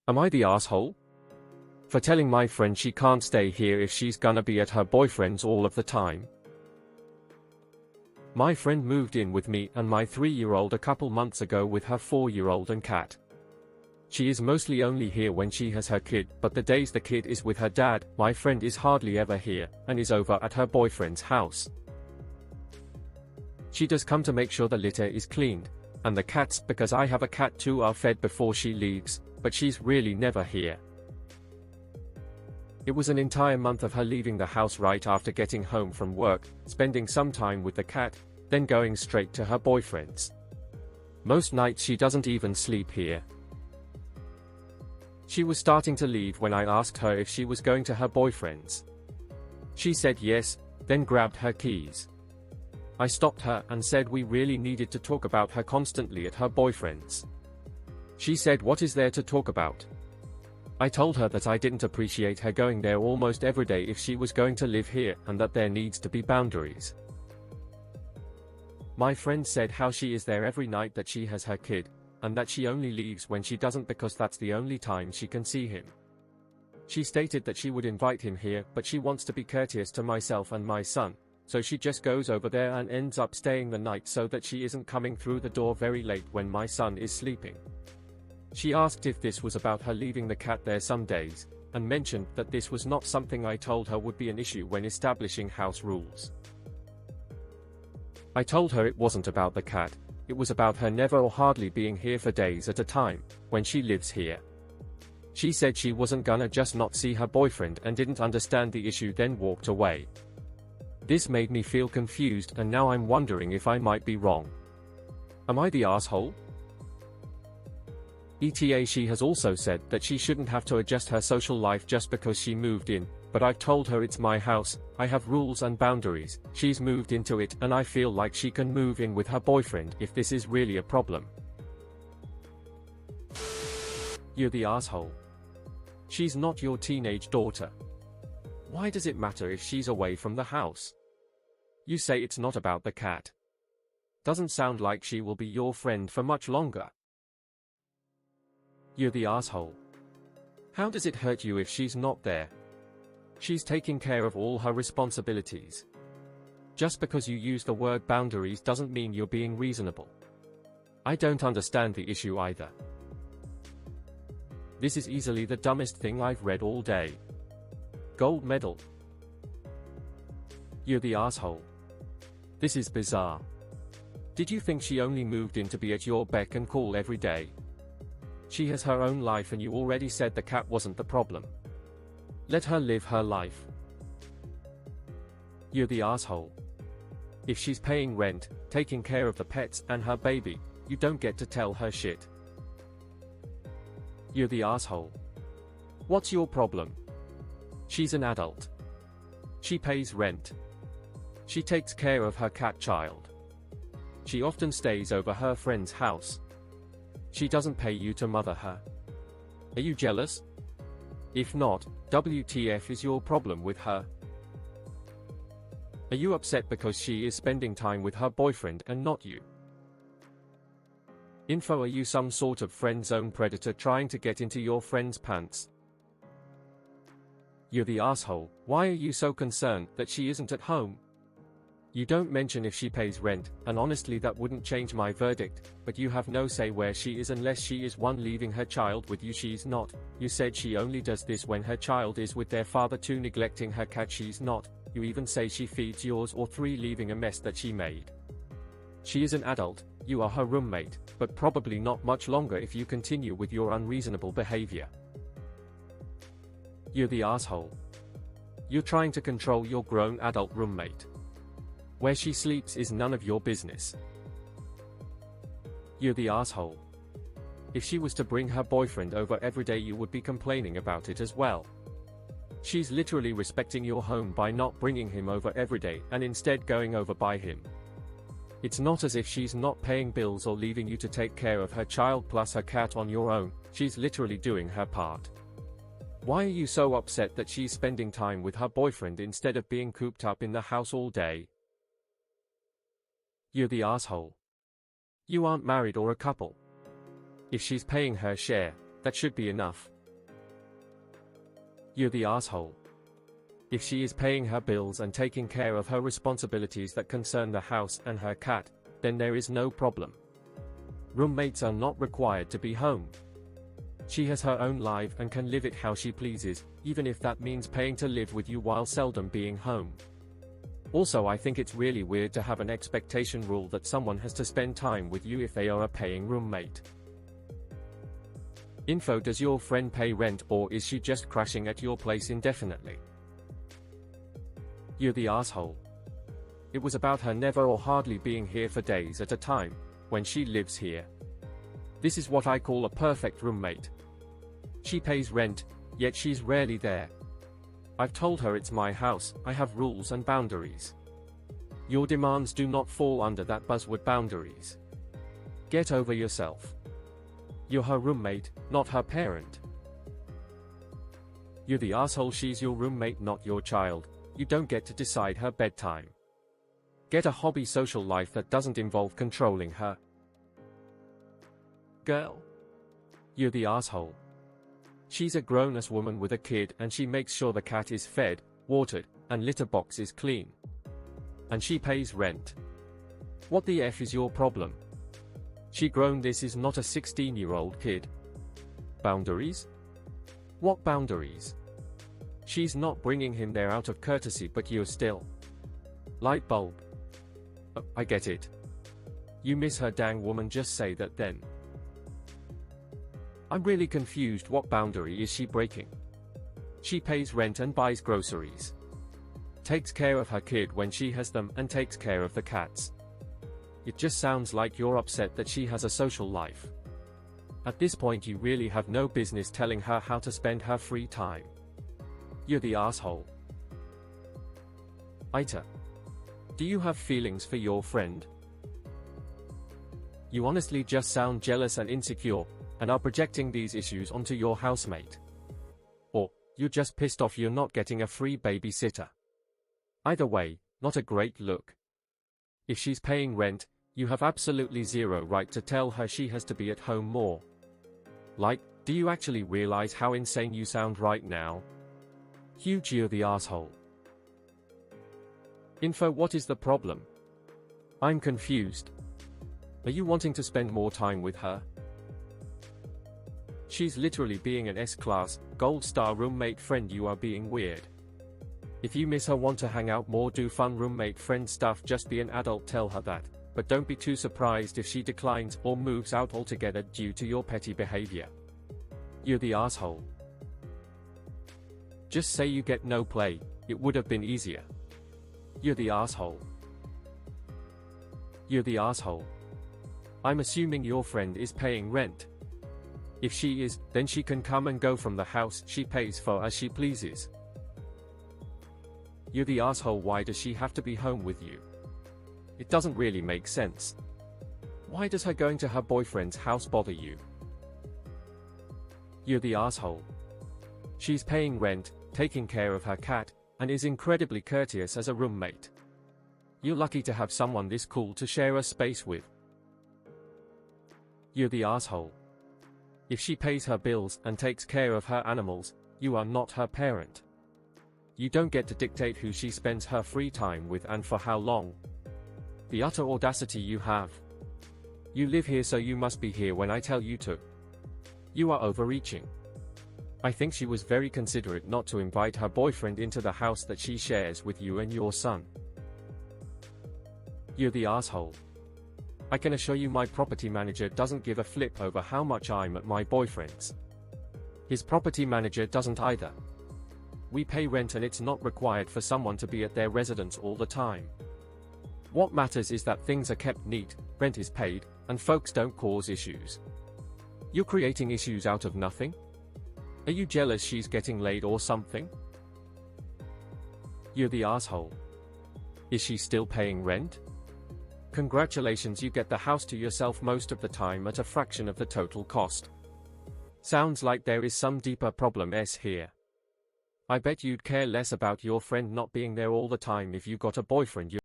Am I the asshole? For telling my friend she can't stay here if she's gonna be at her boyfriend's all of the time? My friend moved in with me and my 3-year-old a couple months ago with her 4-year-old and cat. She is mostly only here when she has her kid, but the days the kid is with her dad, my friend is hardly ever here, and is over at her boyfriend's house. She does come to make sure the litter is cleaned, and the cats, because I have a cat too, are fed before she leaves, but she's really never here. It was an entire month of her leaving the house right after getting home from work, spending some time with the cat, then going straight to her boyfriend's. Most nights she doesn't even sleep here. She was starting to leave when I asked her if she was going to her boyfriend's. She said yes, then grabbed her keys. I stopped her and said we really needed to talk about her constantly at her boyfriend's. She said, "What is there to talk about?" I told her that I didn't appreciate her going there almost every day if she was going to live here, and that there needs to be boundaries. My friend said how she is there every night that she has her kid, and that she only leaves when she doesn't because that's the only time she can see him. She stated that she would invite him here, but she wants to be courteous to myself and my son, so she just goes over there and ends up staying the night so that she isn't coming through the door very late when my son is sleeping. She asked if this was about her leaving the cat there some days, and mentioned that this was not something I told her would be an issue when establishing house rules. I told her it wasn't about the cat, it was about her never or hardly being here for days at a time, when she lives here. She said she wasn't gonna just not see her boyfriend and didn't understand the issue, then walked away. This made me feel confused, and now I'm wondering if I might be wrong. Am I the asshole? ETA She has also said that she shouldn't have to adjust her social life just because she moved in, but I've told her it's my house, I have rules and boundaries, she's moved into it, and I feel like she can move in with her boyfriend if this is really a problem. You're the asshole. She's not your teenage daughter. Why does it matter if she's away from the house? You say it's not about the cat. Doesn't sound like she will be your friend for much longer. You're the asshole. How does it hurt you if she's not there? She's taking care of all her responsibilities. Just because you use the word boundaries doesn't mean you're being reasonable. I don't understand the issue either. This is easily the dumbest thing I've read all day. Gold medal. You're the asshole. This is bizarre. Did you think she only moved in to be at your beck and call every day? She has her own life and you already said the cat wasn't the problem. Let her live her life. You're the asshole. If she's paying rent, taking care of the pets and her baby, you don't get to tell her shit. You're the asshole. What's your problem? She's an adult. She pays rent. She takes care of her cat child. She often stays over her friend's house. She doesn't pay you to mother her. Are you jealous? If not, WTF is your problem with her? Are you upset because she is spending time with her boyfriend and not you? Are you some sort of friend zone predator trying to get into your friend's pants? You're the asshole. Why are you so concerned that she isn't at home? You don't mention if she pays rent, and honestly that wouldn't change my verdict, but you have no say where she is unless she is one leaving her child with you. She's not. You said she only does this when her child is with their father. 2 neglecting her cat. She's not. You even say she feeds yours. Or 3 leaving a mess that she made. She is an adult, you are her roommate, but probably not much longer if you continue with your unreasonable behavior. You're the asshole. You're trying to control your grown adult roommate. Where she sleeps is none of your business. You're the asshole. If she was to bring her boyfriend over every day, you would be complaining about it as well. She's literally respecting your home by not bringing him over every day and instead going over by him. It's not as if she's not paying bills or leaving you to take care of her child plus her cat on your own. She's literally doing her part. Why are you so upset that she's spending time with her boyfriend instead of being cooped up in the house all day? You're the asshole. You aren't married or a couple. If she's paying her share, that should be enough. You're the asshole. If she is paying her bills and taking care of her responsibilities that concern the house and her cat, then there is no problem. Roommates are not required to be home. She has her own life and can live it how she pleases, even if that means paying to live with you while seldom being home. Also, I think it's really weird to have an expectation rule that someone has to spend time with you if they are a paying roommate. Info: does your friend pay rent, or is she just crashing at your place indefinitely? You're the asshole. It was about her never or hardly being here for days at a time, when she lives here. This is what I call a perfect roommate. She pays rent, yet she's rarely there. I've told her it's my house, I have rules and boundaries. Your demands do not fall under that buzzword, boundaries. Get over yourself. You're her roommate, not her parent. You're the asshole. She's your roommate, not your child. You don't get to decide her bedtime. Get a hobby, social life that doesn't involve controlling her. Girl. You're the asshole. She's a grown-ass woman with a kid, and she makes sure the cat is fed, watered, and litter box is clean. And she pays rent. What the F is your problem? She grown. This is not a 16-year-old kid. Boundaries? What boundaries? She's not bringing him there out of courtesy, but you're still. Light bulb. Oh, I get it. You miss her, dang woman, just say that then. I'm really confused. What boundary is she breaking? She pays rent and buys groceries. Takes care of her kid when she has them, and takes care of the cats. It just sounds like you're upset that she has a social life. At this point, you really have no business telling her how to spend her free time. You're the asshole. AITA. Do you have feelings for your friend? You honestly just sound jealous and insecure, and are projecting these issues onto your housemate. Or, you're just pissed off you're not getting a free babysitter. Either way, not a great look. If she's paying rent, you have absolutely zero right to tell her she has to be at home more. Like, do you actually realize how insane you sound right now? Huge. You're the asshole. Info: what is the problem? I'm confused. Are you wanting to spend more time with her? She's literally being an S-class, gold star roommate friend. You are being weird. If you miss her, want to hang out more, do fun roommate friend stuff, just be an adult, tell her that, but don't be too surprised if she declines or moves out altogether due to your petty behavior. You're the asshole. Just say you get no play, it would have been easier. You're the asshole. You're the asshole. I'm assuming your friend is paying rent. If she is, then she can come and go from the house she pays for as she pleases. You're the asshole. Why does she have to be home with you? It doesn't really make sense. Why does her going to her boyfriend's house bother you? You're the asshole. She's paying rent, taking care of her cat, and is incredibly courteous as a roommate. You're lucky to have someone this cool to share a space with. You're the asshole. If she pays her bills and takes care of her animals, you are not her parent. You don't get to dictate who she spends her free time with and for how long. The utter audacity you have. You live here, so you must be here when I tell you to. You are overreaching. I think she was very considerate not to invite her boyfriend into the house that she shares with you and your son. You're the asshole. I can assure you my property manager doesn't give a flip over how much I'm at my boyfriend's. His property manager doesn't either. We pay rent, and it's not required for someone to be at their residence all the time. What matters is that things are kept neat, rent is paid, and folks don't cause issues. You're creating issues out of nothing? Are you jealous she's getting laid or something? You're the asshole. Is she still paying rent? Congratulations, you get the house to yourself most of the time at a fraction of the total cost. Sounds like there is some deeper problem here. I bet you'd care less about your friend not being there all the time if you got a boyfriend.